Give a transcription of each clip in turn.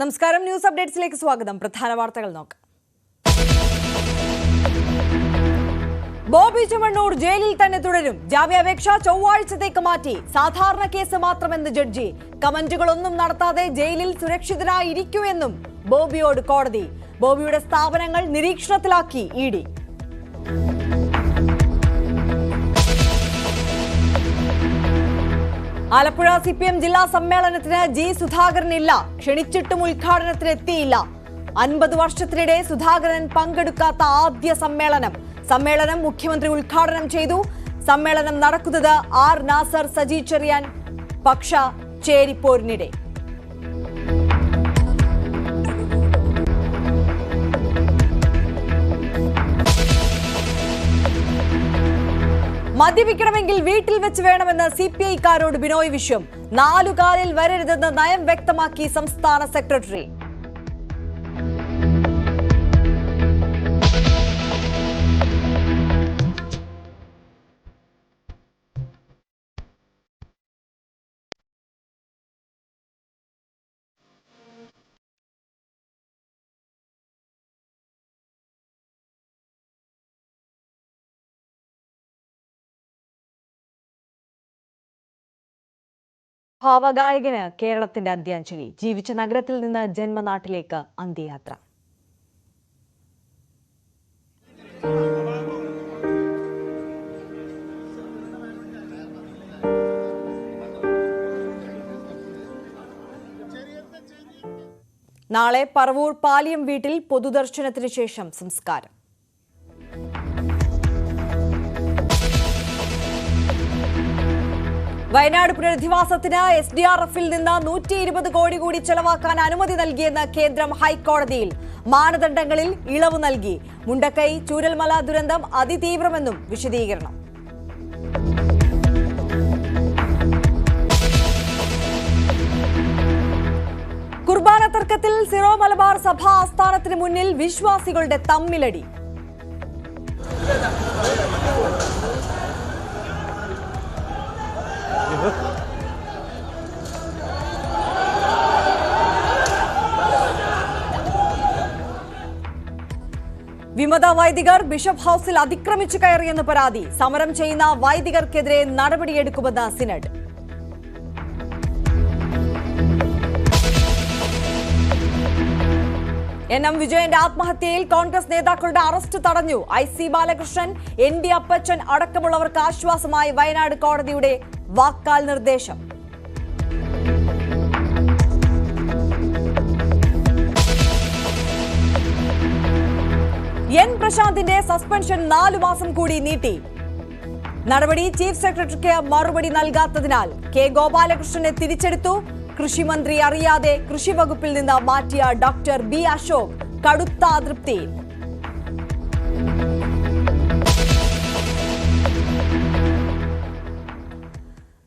നമസ്കാരം, ന്യൂസ് അപ്ഡേറ്റ്സിലേക്ക് സ്വാഗതം. പ്രധാന വാർത്തകൾ നോക്കാം. ബോബി ചെമ്മണ്ണൂർ ജയിലിൽ തന്നെ തുടരും. ജാമ്യാപേക്ഷ ചൊവ്വാഴ്ചത്തേക്ക് മാറ്റി. സാധാരണ കേസ് മാത്രമെന്ന് ജഡ്ജി. കമന്റുകളൊന്നും നടത്താതെ ജയിലിൽ സുരക്ഷിതരായിരിക്കുമെന്നും ബോബിയോട് കോടതി. ബോബിയുടെ സ്ഥാപനങ്ങൾ നിരീക്ഷണത്തിലാക്കി ഇഡി. ആലപ്പുഴ CPM ജില്ലാ സമ്മേളനത്തിന് ജി സുധാകരനില്ല. ക്ഷണിച്ചിട്ടും ഉദ്ഘാടനത്തിന് എത്തിയില്ല. 50 വർഷത്തിനിടെ സുധാകരൻ പങ്കെടുക്കാത്ത ആദ്യ സമ്മേളനം മുഖ്യമന്ത്രി ഉദ്ഘാടനം ചെയ്തു. സമ്മേളനം നടക്കുന്നത് ആർ നാസർ സജി ചെറിയാൻ പക്ഷ ചേരിപ്പോരിനിടെ. മദ്യപിക്കണമെങ്കിൽ വീട്ടിൽ വെച്ച് വേണമെന്ന് CPI-ക്കാരോട് ബിനോയ് വിശ്വം. 4 കാലിൽ വരരുതെന്ന് നയം വ്യക്തമാക്കി സംസ്ഥാന സെക്രട്ടറി. ഭാവഗായകന് കേരളത്തിന്റെ അന്ത്യാഞ്ജലി. ജീവിച്ച നഗരത്തിൽ നിന്ന് ജന്മനാട്ടിലേക്ക് അന്ത്യയാത്ര. നാളെ പറവൂർ പാലിയം വീട്ടിൽ പൊതുദർശനത്തിന് ശേഷം സംസ്കാരം. വയനാട് പുനരധിവാസത്തിന് SDRF-ൽ നിന്ന് 120 കോടി കൂടി ചെലവാക്കാൻ അനുമതി നൽകിയെന്ന് കേന്ദ്രം ഹൈക്കോടതിയിൽ. മാനദണ്ഡങ്ങളിൽ ഇളവ് നൽകി. മുണ്ടക്കൈ ചൂരൽമല ദുരന്തം അതിതീവ്രമെന്നും വിശദീകരണം. കുർബാന തർക്കത്തിൽ സിറോ മലബാർ സഭ ആസ്ഥാനത്തിന് മുന്നിൽ വിശ്വാസികളുടെ തമ്മിലടി. വിമത വൈദികർ ബിഷപ്പ് ഹൌസിൽ അതിക്രമിച്ചു കയറിയെന്ന് പരാതി. സമരം ചെയ്യുന്ന വൈദികർക്കെതിരെ നടപടിയെടുക്കുമെന്ന് സിനഡ്. NM വിജയന്റെ ആത്മഹത്യയിൽ കോൺഗ്രസ് നേതാക്കളുടെ അറസ്റ്റ് തടഞ്ഞു. IC ബാലകൃഷ്ണൻ, ND അപ്പച്ചൻ അടക്കമുള്ളവർക്ക് ആശ്വാസമായി വയനാട് കോടതിയുടെ വാക്കാൽ നിർദ്ദേശം. N പ്രശാന്തിന്റെ സസ്പെൻഷൻ 4 മാസം കൂടി നീട്ടി. നടപടി ചീഫ് സെക്രട്ടറിക്ക് മറുപടി നൽകാത്തതിനാൽ K ഗോപാലകൃഷ്ണനെ തിരിച്ചെടുത്തു. കൃഷിമന്ത്രി അറിയാതെ കൃഷി വകുപ്പിൽ നിന്ന് മാറ്റിയ ഡോക്ടർ B അശോക് കടുത്ത അതൃപ്തി.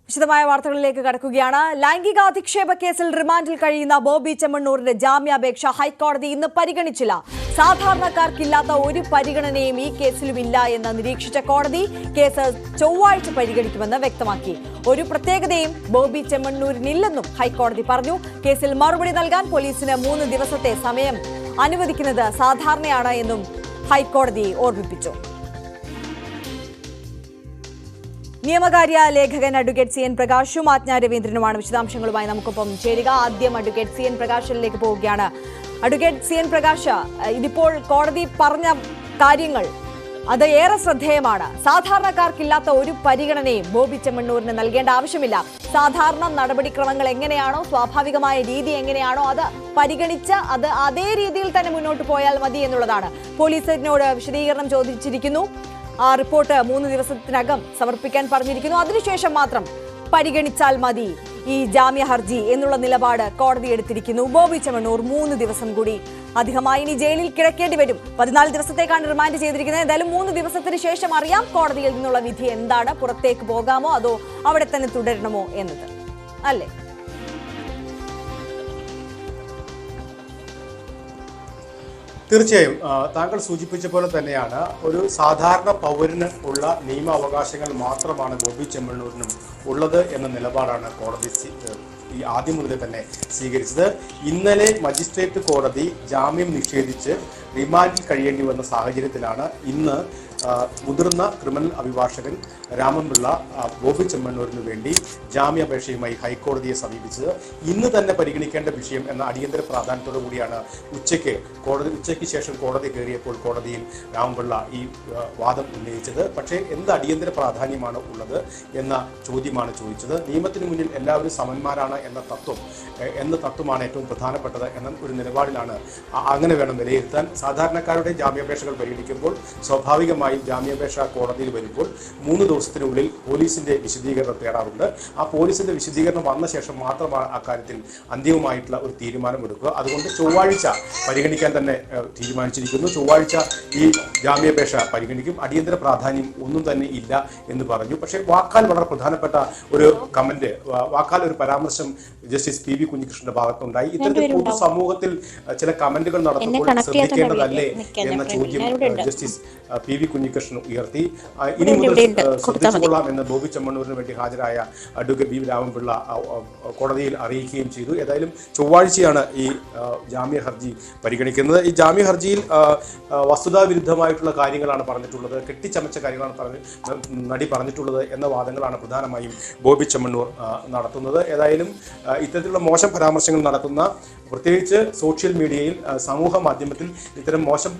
വിശദമായ വാർത്തകളിലേക്ക് കടക്കുകയാണ്. ലൈംഗികാധിക്ഷേപ കേസിൽ റിമാൻഡിൽ കഴിയുന്ന ബോബി ചെമ്മണ്ണൂരിന്റെ ജാമ്യാപേക്ഷ ഹൈക്കോടതി ഇന്ന് പരിഗണിച്ചില്ല. സാധാരണക്കാർക്കില്ലാത്ത ഒരു പരിഗണനയും ഈ കേസിലുമില്ല എന്ന് നിരീക്ഷിച്ച കോടതി കേസ് ചൊവ്വാഴ്ച പരിഗണിക്കുമെന്ന് വ്യക്തമാക്കി. ഒരു പ്രത്യേകതയും ബോബി ചെമ്മണ്ണൂരിനില്ലെന്നും ഹൈക്കോടതി പറഞ്ഞു. കേസിൽ മറുപടി നൽകാൻ പോലീസിന് 3 ദിവസത്തെ സമയം അനുവദിക്കുന്നത് സാധാരണയാണ് എന്നും ഹൈക്കോടതി ഓർമ്മിപ്പിച്ചു. നിയമകാര്യ ലേഖകൻ അഡ്വക്കേറ്റ് CN പ്രകാശും ആജ്ഞ രവീന്ദ്രനുമാണ് വിശദാംശങ്ങളുമായി നമുക്കൊപ്പം ചേരുക. ആദ്യം അഡ്വക്കേറ്റ് CN പ്രകാശിലേക്ക് പോവുകയാണ്. അഡ്വക്കേറ്റ് CN പ്രകാശ്, ഇതിപ്പോൾ കോടതി പറഞ്ഞ കാര്യങ്ങൾ അത് ഏറെ ശ്രദ്ധേയമാണ്. സാധാരണക്കാർക്കില്ലാത്ത ഒരു പരിഗണനയും ബോബി ചെമ്മണ്ണൂരിന് നൽകേണ്ട ആവശ്യമില്ല. സാധാരണ നടപടിക്രമങ്ങൾ എങ്ങനെയാണോ, സ്വാഭാവികമായ രീതി എങ്ങനെയാണോ അത് പരിഗണിച്ച് അത് അതേ രീതിയിൽ തന്നെ മുന്നോട്ട് പോയാൽ മതി എന്നുള്ളതാണ്. പോലീസിനോട് വിശദീകരണം ചോദിച്ചിരിക്കുന്നു. ആ റിപ്പോർട്ട് 3 ദിവസത്തിനകം സമർപ്പിക്കാൻ പറഞ്ഞിരിക്കുന്നു. അതിനുശേഷം മാത്രം പരിഗണിച്ചാൽ മതി ഈ ജാമ്യ ഹർജി എന്നുള്ള നിലപാട് കോടതി എടുത്തിരിക്കുന്നു. ബോബി ചെമ്മണ്ണൂർ 3 ദിവസം കൂടി അധികമായി ഇനി ജയിലിൽ കിടക്കേണ്ടി വരും. 14 ദിവസത്തേക്കാണ് റിമാൻഡ് ചെയ്തിരിക്കുന്നത്. എന്തായാലും 3 ദിവസത്തിന് ശേഷം അറിയാം കോടതിയിൽ നിന്നുള്ള വിധി എന്താണ്. പുറത്തേക്ക് പോകാമോ അതോ അവിടെ തന്നെ തുടരണമോ എന്നത് അല്ലേ? തീർച്ചയായും താങ്കൾ സൂചിപ്പിച്ച പോലെ തന്നെയാണ് ഒരു സാധാരണ പൗരന് ഉള്ള നിയമ അവകാശങ്ങൾ മാത്രമാണ് ബോബി ചെമ്മണ്ണൂരിനും ഉള്ളത് എന്ന നിലപാടാണ് കോടതി ഈ ആദ്യം മുതലേ തന്നെ സ്വീകരിച്ചത്. ഇന്നലെ മജിസ്ട്രേറ്റ് കോടതി ജാമ്യം നിഷേധിച്ച് റിമാൻഡിൽ കഴിയേണ്ടി വന്ന സാഹചര്യത്തിലാണ് ഇന്ന് മുതിർന്ന ക്രിമിനൽ അഭിഭാഷകൻ രാമൻപിള്ള ബോബി ചെമ്മണ്ണൂരിന് വേണ്ടി ജാമ്യാപേക്ഷയുമായി ഹൈക്കോടതിയെ സമീപിച്ചത്. ഇന്ന് തന്നെ പരിഗണിക്കേണ്ട വിഷയം എന്ന അടിയന്തര പ്രാധാന്യത്തോടു കൂടിയാണ് ഉച്ചയ്ക്ക് ശേഷം കോടതി കയറിയപ്പോൾ കോടതിയിൽ രാമൻപിള്ള ഈ വാദം ഉന്നയിച്ചത്. പക്ഷേ എന്ത് അടിയന്തര പ്രാധാന്യമാണ് ഉള്ളത് എന്ന ചോദ്യമാണ് ചോദിച്ചത്. നിയമത്തിന് മുന്നിൽ എല്ലാവരും സമന്മാരാണ് എന്ന തത്വമാണ് ഏറ്റവും പ്രധാനപ്പെട്ടത് എന്ന ഒരു നിലപാടിലാണ്. അങ്ങനെ വേണം വിലയിരുത്താൻ. സാധാരണക്കാരുടെ ജാമ്യാപേക്ഷകൾ പരിഗണിക്കുമ്പോൾ സ്വാഭാവികമായും ജാമ്യാപേക്ഷ കോടതിയിൽ വരുമ്പോൾ 3 ദിവസത്തിനുള്ളിൽ പോലീസിന്റെ വിശദീകരണം തേടാറുണ്ട്. ആ പോലീസിന്റെ വിശദീകരണം വന്ന ശേഷം മാത്രമാണ് അക്കാര്യത്തിൽ അന്തിമമായിട്ടുള്ള ഒരു തീരുമാനമെടുക്കുക. അതുകൊണ്ട് ചൊവ്വാഴ്ച പരിഗണിക്കാൻ തന്നെ തീരുമാനിച്ചിരിക്കുന്നു. ചൊവ്വാഴ്ച ഈ ജാമ്യാപേക്ഷ പരിഗണിക്കും. അടിയന്തര പ്രാധാന്യം ഒന്നും തന്നെ ഇല്ല എന്ന് പറഞ്ഞു. പക്ഷേ വാക്കാൽ വളരെ പ്രധാനപ്പെട്ട ഒരു കമന്റ്, വാക്കാൽ ഒരു പരാമർശം ജസ്റ്റിസ് പി വി കുഞ്ഞികൃഷ്ണന്റെ ഭാഗത്തുണ്ടായി. ഇത്തരത്തിൽ പൊതുസമൂഹത്തിൽ ചില കമന്റുകൾ നടത്തുമ്പോൾ ശ്രദ്ധിക്കേണ്ടതല്ലേ എന്ന ചോദ്യം ജസ്റ്റിസ് പി വി കുഞ്ഞികൃഷ്ണൻ ഉയർത്തി. ഇനി മുതൽ ശ്രദ്ധിച്ചുകൊള്ളാം എന്ന് ബോബി ചെമ്മണ്ണൂരിന് വേണ്ടി ഹാജരായ അഡ്വക്കേറ്റ് ബി രാമൻപിള്ള കോടതിയിൽ അറിയിക്കുകയും ചെയ്തു. ഏതായാലും ചൊവ്വാഴ്ചയാണ് ഈ ജാമ്യ ഹർജി പരിഗണിക്കുന്നത്. ഈ ജാമ്യ ഹർജിയിൽ വസ്തുതാവിരുദ്ധമായിട്ടുള്ള കാര്യങ്ങളാണ് പറഞ്ഞിട്ടുള്ളത്, കെട്ടിച്ചമച്ച കാര്യങ്ങളാണ് നടി പറഞ്ഞിട്ടുള്ളത് എന്ന വാദങ്ങളാണ് പ്രധാനമായും ബോബി ചെമ്മണ്ണൂർ നടത്തുന്നത്. ഏതായാലും ഇത്തരത്തിലുള്ള മോശം പരാമർശങ്ങൾ നടത്തുന്ന, പ്രത്യേകിച്ച് സോഷ്യൽ മീഡിയയിൽ സമൂഹ മാധ്യമത്തിൽ ഇത്തരം മോശം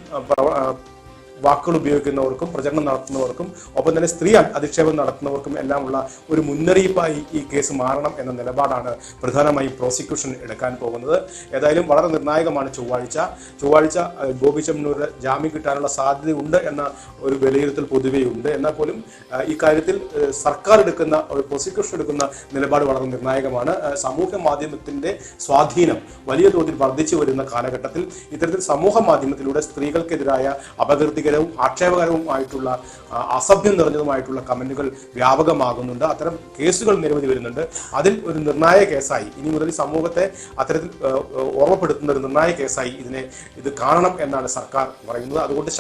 വാക്കുകൾ ഉപയോഗിക്കുന്നവർക്കും പ്രചരണം നടത്തുന്നവർക്കും ഒപ്പം തന്നെ സ്ത്രീ അധിക്ഷേപം നടത്തുന്നവർക്കും എല്ലാമുള്ള ഒരു മുന്നറിയിപ്പായി ഈ കേസ് മാറണം എന്ന നിലപാടാണ് പ്രധാനമായും പ്രോസിക്യൂഷൻ എടുക്കാൻ പോകുന്നത്. ഏതായാലും വളരെ നിർണായകമാണ് ചൊവ്വാഴ്ച ബോബി ചെമ്മണ്ണൂരിന് ജാമ്യം കിട്ടാനുള്ള സാധ്യതയുണ്ട് എന്ന ഒരു വിലയിരുത്തൽ പൊതുവേ ഉണ്ട്. എന്നാൽ പോലും ഈ കാര്യത്തിൽ സർക്കാർ എടുക്കുന്ന, പ്രോസിക്യൂഷൻ എടുക്കുന്ന നിലപാട് വളരെ നിർണായകമാണ്. സമൂഹ മാധ്യമത്തിന്റെ സ്വാധീനം വലിയ തോതിൽ വർദ്ധിച്ചു വരുന്ന കാലഘട്ടത്തിൽ ഇത്തരത്തിൽ സമൂഹ മാധ്യമത്തിലൂടെ സ്ത്രീകൾക്കെതിരായ അപകീർത്തിക ആക്ഷേപകരവുമായിട്ടുള്ള അസഭ്യം നിറഞ്ഞതുമായിട്ടുള്ള കമന്റുകൾ വ്യാപകമാകുന്നുണ്ട്. അത്തരം കേസുകൾ നിരവധി വരുന്നുണ്ട്. അതിൽ ഒരു നിർണായക കേസായി ഇനി മുതൽ സമൂഹത്തെ അത്തരത്തിൽ ഓർമ്മപ്പെടുത്തുന്ന ഒരു നിർണായക കേസായി ഇത് കാണണം എന്നാണ് സർക്കാർ പറയുന്നത്. അതുകൊണ്ട്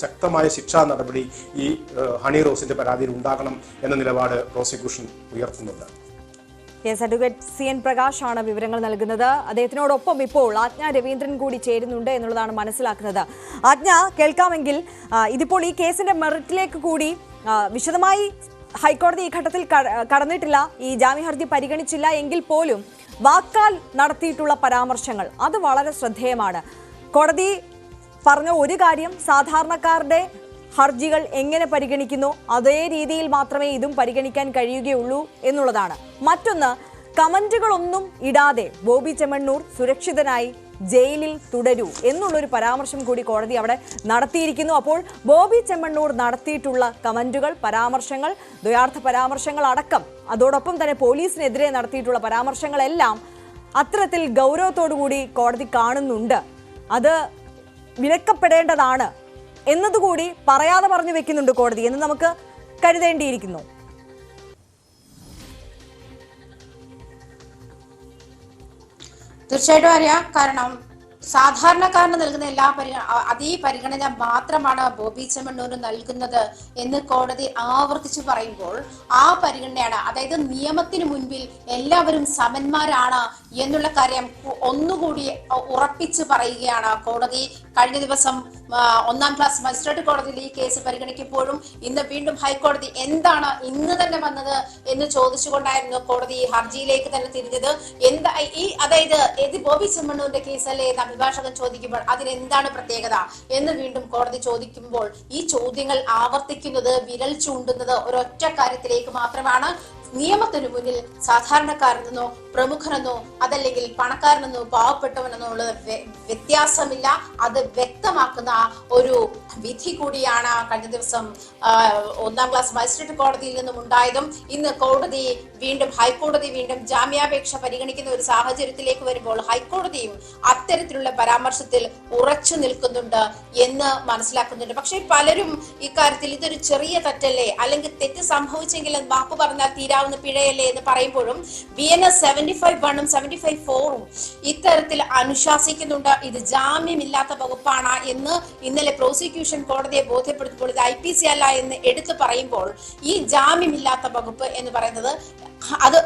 ശക്തമായ ശിക്ഷാ നടപടി ഈ ഹണി റോസിന്റെ പരാതിയിൽ ഉണ്ടാകണം എന്ന നിലപാട് പ്രോസിക്യൂഷൻ ഉയർത്തുന്നുണ്ട്. അഡ്വക്കേറ്റ് CN പ്രകാശ് ആണ് വിവരങ്ങൾ നൽകുന്നത്. അദ്ദേഹത്തിനോടൊപ്പം ഇപ്പോൾ ആജ്ഞ രവീന്ദ്രൻ കൂടി ചേരുന്നുണ്ട് എന്നുള്ളതാണ് മനസ്സിലാക്കുന്നത്. ആജ്ഞ, കേൾക്കാമെങ്കിൽ ഇതിപ്പോൾ ഈ കേസിന്റെ മെറിറ്റിലേക്ക് കൂടി വിശദമായി ഹൈക്കോടതി ഈ ഘട്ടത്തിൽ കടന്നിട്ടില്ല, ഈ ജാമ്യ ഹർജി പരിഗണിച്ചില്ല എങ്കിൽ പോലും വാക്കാൽ നടത്തിയിട്ടുള്ള പരാമർശങ്ങൾ അത് വളരെ ശ്രദ്ധേയമാണ്. കോടതി പറഞ്ഞ ഒരു കാര്യം, സാധാരണക്കാരുടെ ഹർജികൾ എങ്ങനെ പരിഗണിക്കുന്നു അതേ രീതിയിൽ മാത്രമേ ഇതും പരിഗണിക്കാൻ കഴിയുകയുള്ളൂ എന്നുള്ളതാണ്. മറ്റൊന്ന്, കമന്റുകളൊന്നും ഇടാതെ ബോബി ചെമ്മണ്ണൂർ സുരക്ഷിതനായി ജയിലിൽ തുടരൂ എന്നുള്ളൊരു പരാമർശം കൂടി കോടതി അവിടെ നടത്തിയിരിക്കുന്നു. അപ്പോൾ ബോബി ചെമ്മണ്ണൂർ നടത്തിയിട്ടുള്ള കമന്റുകൾ, പരാമർശങ്ങൾ, ദ്വയാർത്ഥ പരാമർശങ്ങൾ അടക്കം, അതോടൊപ്പം തന്നെ പോലീസിനെതിരെ നടത്തിയിട്ടുള്ള പരാമർശങ്ങളെല്ലാം അത്തരത്തിൽ ഗൗരവത്തോടുകൂടി കോടതി കാണുന്നുണ്ട്. അത് വിലക്കപ്പെടേണ്ടതാണ് എന്നതുകൂടി പറയാതെ പറഞ്ഞു വെക്കുന്നുണ്ട് കോടതി എന്ന് നമുക്ക് കരുതേണ്ടിയിരിക്കുന്നു. തീർച്ചയായിട്ടും അറിയാം. കാരണം സാധാരണക്കാരന് നൽകുന്ന അതേ പരിഗണന മാത്രമാണ് ബോബി ചെമ്മണ്ണൂരിന് നൽകുന്നത് എന്ന് കോടതി ആവർത്തിച്ചു പറയുമ്പോൾ ആ പരിഗണനയാണ്, അതായത് നിയമത്തിന് മുൻപിൽ എല്ലാവരും സമന്മാരാണ് എന്നുള്ള കാര്യം ഒന്നുകൂടി ഉറപ്പിച്ചു പറയുകയാണ് കോടതി. കഴിഞ്ഞ ദിവസം 1ാം ക്ലാസ് മജിസ്ട്രേറ്റ് കോടതിയിൽ ഈ കേസ് പരിഗണിക്കുമ്പോഴും ഇന്ന് വീണ്ടും ഹൈക്കോടതി എന്താണ് ഇന്ന് തന്നെ വന്നത് എന്ന് ചോദിച്ചുകൊണ്ടായിരുന്നു കോടതി ഹർജിയിലേക്ക് തന്നെ തിരിഞ്ഞത്. അതായത് ബോബി ചെമ്മണ്ണൂരിന്റെ കേസല്ലേ അഭിഭാഷകൻ ചോദിക്കുമ്പോൾ അതിനെന്താണ് പ്രത്യേകത എന്ന് വീണ്ടും കോടതി ചോദിക്കുമ്പോൾ ഈ ചോദ്യങ്ങൾ ആവർത്തിക്കുന്നത്, വിരൽ ചൂണ്ടുന്നത് ഒരൊറ്റ കാര്യത്തിലേക്ക് മാത്രമാണ്. നിയമത്തിനു മുന്നിൽ സാധാരണക്കാരനെന്നോ പ്രമുഖനെന്നോ അതല്ലെങ്കിൽ പണക്കാരനെന്നോ പാവപ്പെട്ടവനെന്നോ ഉള്ളത് വ്യത്യാസമില്ല. അത് വ്യക്തമാക്കുന്ന ഒരു വിധി കൂടിയാണ് കഴിഞ്ഞ ദിവസം 1ാം ക്ലാസ് മജിസ്ട്രേറ്റ് കോടതിയിൽ നിന്നും ഉണ്ടായതും. ഇന്ന് ഹൈക്കോടതി വീണ്ടും ജാമ്യാപേക്ഷ പരിഗണിക്കുന്ന ഒരു സാഹചര്യത്തിലേക്ക് വരുമ്പോൾ ഹൈക്കോടതിയും അത്തരത്തിലുള്ള പരാമർശത്തിൽ ഉറച്ചു നിൽക്കുന്നുണ്ട് എന്ന് മനസ്സിലാക്കുന്നുണ്ട്. പക്ഷേ പലരും ഇക്കാര്യത്തിൽ ഇതൊരു ചെറിയ തെറ്റല്ലേ, അല്ലെങ്കിൽ തെറ്റ് സംഭവിച്ചെങ്കിൽ മാപ്പ് പറഞ്ഞാൽ തീരാവുന്ന വരാവുന്ന പിഴയല്ലേ എന്ന് പറയുമ്പോഴും BNS 75(1)ഉം 75(4)ഉം ഇത്തരത്തിൽ അനുശാസിക്കുന്നുണ്ട്. ഇത് ജാമ്യമില്ലാത്ത വകുപ്പാണ് എന്ന് ഇന്നലെ പ്രോസിക്യൂഷൻ കോടതിയെ ബോധ്യപ്പെടുത്തുമ്പോൾ ഇത് IPC അല്ല എന്ന് എടുത്തു പറയുമ്പോൾ ഈ ജാമ്യമില്ലാത്ത വകുപ്പ് എന്ന് പറയുന്നത് അത്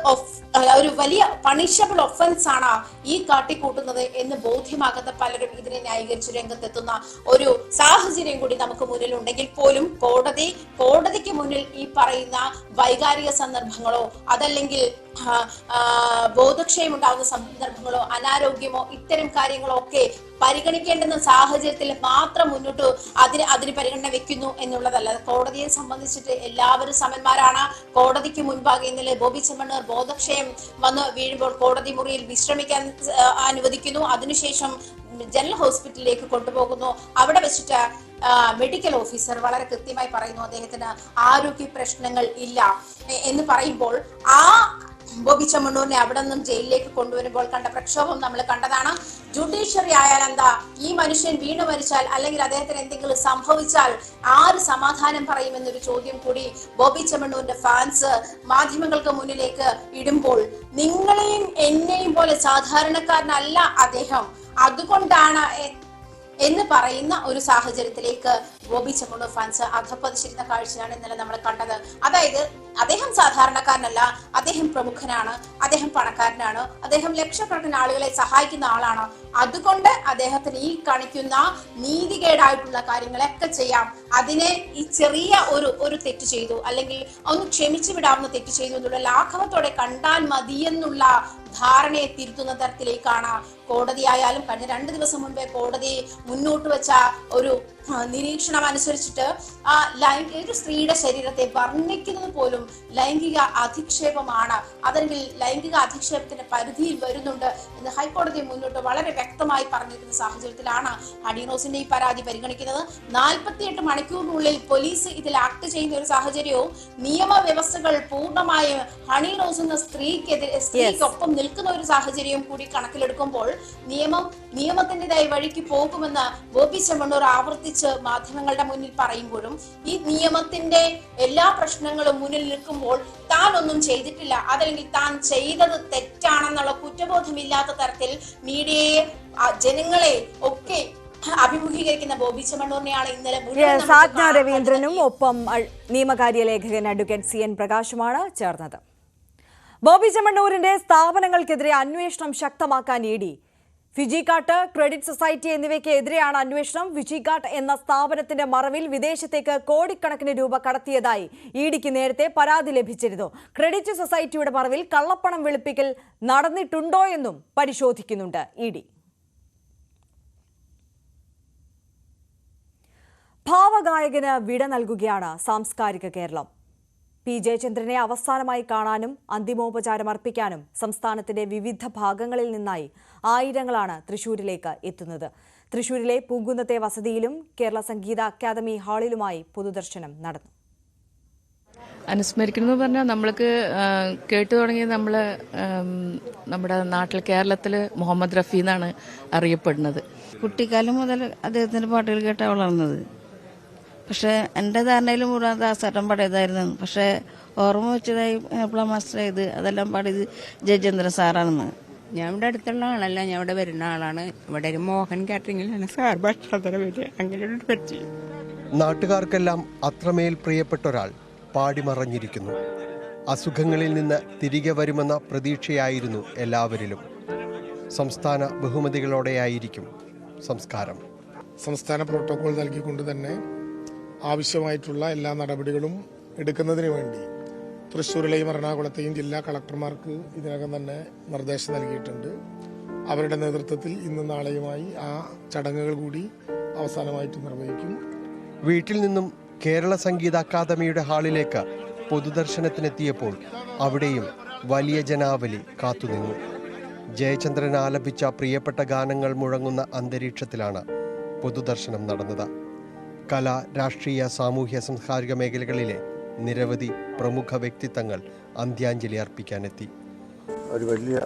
ഒരു വലിയ പണിഷബിൾ ഒഫൻസ് ആണ് ഈ കാട്ടിക്കൂട്ടുന്നത് എന്ന് ബോധ്യമാകുന്ന പലരും ഇതിനെ ന്യായീകരിച്ച് രംഗത്തെത്തുന്ന ഒരു സാഹചര്യം കൂടി നമുക്ക് മുന്നിൽ ഉണ്ടെങ്കിൽ പോലും കോടതിക്ക് മുന്നിൽ ഈ പറയുന്ന വൈകാരിക സന്ദർഭങ്ങളോ അതല്ലെങ്കിൽ ബോധക്ഷയം ഉണ്ടാകുന്ന സന്ദർഭങ്ങളോ അനാരോഗ്യമോ ഇത്തരം കാര്യങ്ങളോ ഒക്കെ പരിഗണിക്കേണ്ടുന്ന സാഹചര്യത്തിൽ മാത്രം മുന്നോട്ട് അതിന് പരിഗണന വെക്കുന്നു എന്നുള്ളതല്ല. കോടതിയെ സംബന്ധിച്ചിട്ട് എല്ലാവരും സമന്മാരാണ്. കോടതിക്ക് മുൻപാകെ ഇന്നലെ ബോബി ചെമ്മണ്ണൂർ ബോധക്ഷയം വന്ന് വീഴുമ്പോൾ കോടതി മുറിയിൽ വിശ്രമിക്കാൻ അനുവദിക്കുന്നു. അതിനുശേഷം ജനറൽ ഹോസ്പിറ്റലിലേക്ക് കൊണ്ടുപോകുന്നു. അവിടെ വെച്ചിട്ട് മെഡിക്കൽ ഓഫീസർ വളരെ കൃത്യമായി പറയുന്നു അദ്ദേഹത്തിന് ആരോഗ്യ പ്രശ്നങ്ങൾ ഇല്ല എന്ന് പറയുമ്പോൾ ആ ബോബി ചെമ്മണ്ണൂരിനെ അവിടെ നിന്നും ജയിലിലേക്ക് കൊണ്ടുവരുമ്പോൾ കണ്ട പ്രക്ഷോഭം നമ്മൾ കണ്ടതാണ്. ജുഡീഷ്യറി ആയാൽ എന്താ, ഈ മനുഷ്യൻ വീണു മരിച്ചാൽ അല്ലെങ്കിൽ അദ്ദേഹത്തിന് എന്തെങ്കിലും സംഭവിച്ചാൽ ആര് സമാധാനം പറയുമെന്നൊരു ചോദ്യം കൂടി ബോബി ചെമ്മണ്ണൂരിന്റെ ഫാൻസ് മാധ്യമങ്ങൾക്ക് മുന്നിലേക്ക് ഇടുമ്പോൾ നിങ്ങളെയും എന്നെയും പോലെ സാധാരണക്കാരനല്ല അദ്ദേഹം, അതുകൊണ്ടാണ് എന്ന് പറയുന്ന ഒരു സാഹചര്യത്തിലേക്ക് ബോബി ചെമ്മണ്ണൂർ ഫാൻസ് അധപ്പതിച്ചിരുന്ന കാഴ്ചയാണ് ഇന്നലെ നമ്മൾ കണ്ടത്. അതായത് അദ്ദേഹം സാധാരണക്കാരനല്ല, അദ്ദേഹം പ്രമുഖനാണ്, അദ്ദേഹം പണക്കാരനാണ്, അദ്ദേഹം ലക്ഷക്കണക്കിന് ആളുകളെ സഹായിക്കുന്ന ആളാണ്. അതുകൊണ്ട് അദ്ദേഹത്തിന് ഈ കാണിക്കുന്ന നീതികേടായിട്ടുള്ള കാര്യങ്ങളൊക്കെ ചെയ്യാം. അതിനെ ഈ ചെറിയ ഒരു തെറ്റ് ചെയ്തു അല്ലെങ്കിൽ ഒന്ന് ക്ഷമിച്ചു വിടാവുന്ന തെറ്റ് ചെയ്തു എന്നുള്ള ലാഘവത്തോടെ കണ്ടാൽ മതിയെന്നുള്ള ധാരണയെ തിരുത്തുന്ന തരത്തിലേക്കാണ് കോടതിയായാലും കഴിഞ്ഞ 2 ദിവസം മുൻപേ കോടതി മുന്നോട്ട് വെച്ച ഒരു നിരീക്ഷണം അനുസരിച്ചിട്ട് ഒരു സ്ത്രീയുടെ ശരീരത്തെ വർണ്ണിക്കുന്നത് പോലും ലൈംഗിക അധിക്ഷേപമാണ്, അതല്ലെങ്കിൽ ലൈംഗിക അധിക്ഷേപത്തിന്റെ പരിധിയിൽ വരുന്നുണ്ട് എന്ന് ഹൈക്കോടതി മുന്നോട്ട് വളരെ വ്യക്തമായി പറഞ്ഞിരിക്കുന്ന സാഹചര്യത്തിലാണ് ഹണി റോസിന്റെ ഈ പരാതി പരിഗണിക്കുന്നത്. 48 മണിക്കൂറിനുള്ളിൽ പോലീസ് ഇതിൽ ആക്ട് ചെയ്യുന്ന ഒരു സാഹചര്യവും നിയമവ്യവസ്ഥകൾ പൂർണ്ണമായും ഹണി റോസ് എന്ന സ്ത്രീക്കൊപ്പം നിൽക്കുന്ന ഒരു സാഹചര്യവും കൂടി കണക്കിലെടുക്കുമ്പോൾ നിയമത്തിൻ്റെതായ വഴിക്ക് പോകുമെന്ന് ബോബി ചെമ്മണ്ണൂർ ആവർത്തിച്ച് മാധ്യമങ്ങളുടെ മുന്നിൽ പറയുമ്പോഴും ഈ നിയമത്തിന്റെ എല്ലാ പ്രശ്നങ്ങളും മുന്നിൽ നിൽക്കുമ്പോൾ താൻ ഒന്നും ചെയ്തിട്ടില്ല, അതല്ലെങ്കിൽ താൻ ചെയ്തത് തെറ്റാണെന്നുള്ള കുറ്റബോധമില്ലാത്ത തരത്തിൽ മീഡിയയെ ജനങ്ങളെ ഒക്കെ അഭിമുഖീകരിക്കുന്ന ബോബി ചെമ്മണ്ണൂരിനെയാണ് ഇന്നലെ രവീന്ദ്രനും ഒപ്പം നിയമകാര്യ ലേഖകൻ അഡ്വക്കേറ്റ് CN പ്രകാശുമാണ് ചേർന്നത്. ബോബി ചെമ്മണ്ണൂരിന്റെ സ്ഥാപനങ്ങൾക്കെതിരെ അന്വേഷണം ശക്തമാക്കാൻ ED. ഫിജിക്കാട്ട്, ക്രെഡിറ്റ് സൊസൈറ്റി എന്നിവയ്ക്കെതിരെയാണ് അന്വേഷണം. ഫിജിക്കാട്ട് എന്ന സ്ഥാപനത്തിന്റെ മറവിൽ വിദേശത്തേക്ക് കോടിക്കണക്കിന് രൂപ കടത്തിയതായി EDക്ക് നേരത്തെ പരാതി ലഭിച്ചിരുന്നു. ക്രെഡിറ്റ് സൊസൈറ്റിയുടെ മറവിൽ കള്ളപ്പണം വെളുപ്പിക്കൽ നടന്നിട്ടുണ്ടോ എന്നും പരിശോധിക്കുന്നുണ്ട് ED. ഭാവഗായകന് വിട നൽകുകയാണ് സാംസ്കാരിക കേരളം. P. ജയചന്ദ്രനെ അവസാനമായി കാണാനും അന്തിമോപചാരം അർപ്പിക്കാനും സംസ്ഥാനത്തിന്റെ വിവിധ ഭാഗങ്ങളിൽ നിന്നായി ആയിരങ്ങളാണ് തൃശൂരിലേക്ക് എത്തുന്നത്. തൃശൂരിലെ പൂങ്കുന്നത്തെ വസതിയിലും കേരള സംഗീത അക്കാദമി ഹാളിലുമായി പൊതുദർശനം നടന്നു. അനുസ്മരിക്കണമെന്ന് പറഞ്ഞാൽ നമ്മൾക്ക് കേട്ടു തുടങ്ങിയത് നമ്മുടെ നാട്ടിൽ കേരളത്തിൽ മുഹമ്മദ് റഫി എന്നാണ് അറിയപ്പെടുന്നത്. കുട്ടിക്കാലം മുതൽ അദ്ദേഹത്തിന്റെ പാട്ടുകൾ കേട്ടാണ് വളർന്നത്. പക്ഷെ എൻ്റെ ധാരണയിലും ദാസേട്ടൻ പാടിയതായിരുന്നു. പക്ഷെ ഓർമ്മ വെച്ചതായി മാസ്റ്റർ ചെയ്ത് അതെല്ലാം പാടിയത് ജയചന്ദ്രൻ സാറാണെന്ന്. ഞാൻ ഇവിടെ അടുത്തുള്ള ആളല്ല, ഞാൻ ഇവിടെ വരുന്ന ആളാണ്. ഇവിടെ ഒരു മോഹൻ കാറ്ററിംഗിലാണ് സാർ ഭക്ഷണം വരിക. അങ്ങനെ പറ്റി നാട്ടുകാർക്കെല്ലാം അത്രമേൽ പ്രിയപ്പെട്ട ഒരാൾ പാടിമറഞ്ഞിരിക്കുന്നു. അസുഖങ്ങളിൽ നിന്ന് തിരികെ വരുമെന്ന പ്രതീക്ഷയായിരുന്നു എല്ലാവരിലും. സംസ്ഥാന ബഹുമതികളോടെയായിരിക്കും സംസ്കാരം. സംസ്ഥാന പ്രോട്ടോകോൾ നൽകിക്കൊണ്ട് തന്നെ ആവശ്യമായിട്ടുള്ള എല്ലാ നടപടികളും എടുക്കുന്നതിന് വേണ്ടി തൃശ്ശൂരിലെയും എറണാകുളത്തെയും ജില്ലാ കളക്ടർമാർക്ക് ഇതിനകം തന്നെ നിർദ്ദേശം നൽകിയിട്ടുണ്ട്. അവരുടെ നേതൃത്വത്തിൽ ഇന്നും നാളെയുമായി ആ ചടങ്ങുകൾ കൂടി അവസാനമായിട്ട് നിർവഹിക്കും. വീട്ടിൽ നിന്നും കേരള സംഗീത അക്കാദമിയുടെ ഹാളിലേക്ക് പൊതുദർശനത്തിനെത്തിയപ്പോൾ അവിടെയും വലിയ ജനാവലി കാത്തുനിന്നു. ജയചന്ദ്രൻ ആലപിച്ച പ്രിയപ്പെട്ട ഗാനങ്ങൾ മുഴങ്ങുന്ന അന്തരീക്ഷത്തിലാണ് പൊതുദർശനം നടന്നത്. കല, രാഷ്ട്രീയ, സാമൂഹ്യ, സാംസ്കാരിക മേഖലകളിലെ നിരവധി പ്രമുഖ വ്യക്തിത്വങ്ങൾ അന്ത്യാഞ്ജലി അർപ്പിക്കാനെത്തി. ഒരു വലിയ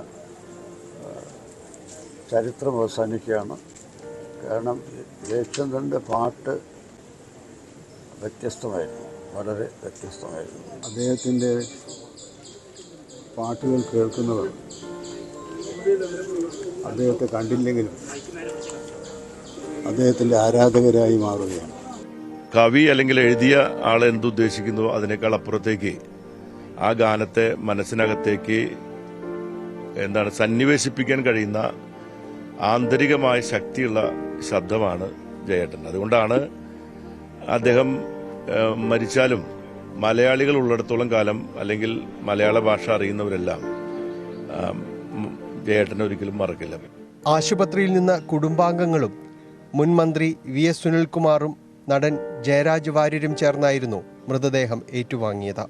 ചരിത്രം അവസാനിക്കുകയാണ്. കാരണം ജയചന്ദ്രൻ്റെ പാട്ട് വ്യത്യസ്തമായിരുന്നു, വളരെ വ്യത്യസ്തമായിരുന്നു. അദ്ദേഹത്തിൻ്റെ പാട്ടുകൾ കേൾക്കുന്നവർ അദ്ദേഹത്തെ കണ്ടില്ലെങ്കിലും അദ്ദേഹത്തിൻ്റെ ആരാധകരായി മാറുകയാണ്. കവി അല്ലെങ്കിൽ എഴുതിയ ആൾ എന്തുദ്ദേശിക്കുന്നു അതിനേക്കാൾ അപ്പുറത്തേക്ക് ആ ഗാനത്തെ മനസ്സിനകത്തേക്ക് സന്നിവേശിപ്പിക്കാൻ കഴിയുന്ന ആന്തരികമായ ശക്തിയുള്ള ശബ്ദമാണ് ജയേട്ടൻ. അതുകൊണ്ടാണ് അദ്ദേഹം മരിച്ചാലും മലയാളികൾ ഉള്ളിടത്തോളം കാലം അല്ലെങ്കിൽ മലയാള ഭാഷ അറിയുന്നവരെല്ലാം ജയേട്ടനെ ഒരിക്കലും മറക്കില്ല. ആശുപത്രിയിൽ നിന്ന് കുടുംബാംഗങ്ങളും മുൻ മന്ത്രി VS സുനിൽകുമാറും നടൻ ജയരാജ് വാര്യരും ചേർന്നായിരുന്നു മൃതദേഹം ഏറ്റുവാങ്ങിയത്.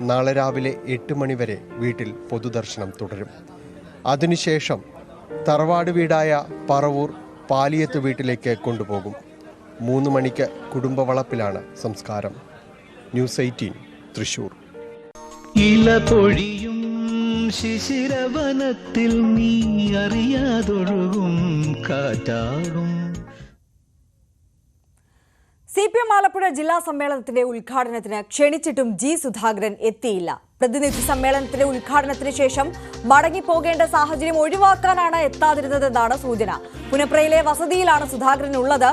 നാളെ രാവിലെ 8 മണിവരെ വീട്ടിൽ പൊതുദർശനം തുടരും. അതിനുശേഷം തറവാട് വീടായ പറവൂർ പാലിയത്ത് വീട്ടിലേക്ക് കൊണ്ടുപോകും. 3 മണിക്ക് കുടുംബവളപ്പിലാണ് സംസ്കാരം. ന്യൂസ് 18 തൃശൂർ. ഇല പൊഴിയും ശിശിരവനത്തിൽ നീ അറിയാതൊഴുകും കാറ്റാടും. CPM ആലപ്പുഴ ജില്ലാ സമ്മേളനത്തിന്റെ ഉദ്ഘാടനത്തിന് ക്ഷണിച്ചിട്ടും G സുധാകരൻ എത്തിയില്ല. പ്രതിനിധി സമ്മേളനത്തിന്റെ ഉദ്ഘാടനത്തിന് ശേഷം മടങ്ങിപ്പോകേണ്ട സാഹചര്യം ഒഴിവാക്കാനാണ് എത്താതിരുന്നതെന്നാണ് സൂചന. പുനപ്രയിലെ വസതിയിലാണ് സുധാകരൻ ഉള്ളത്.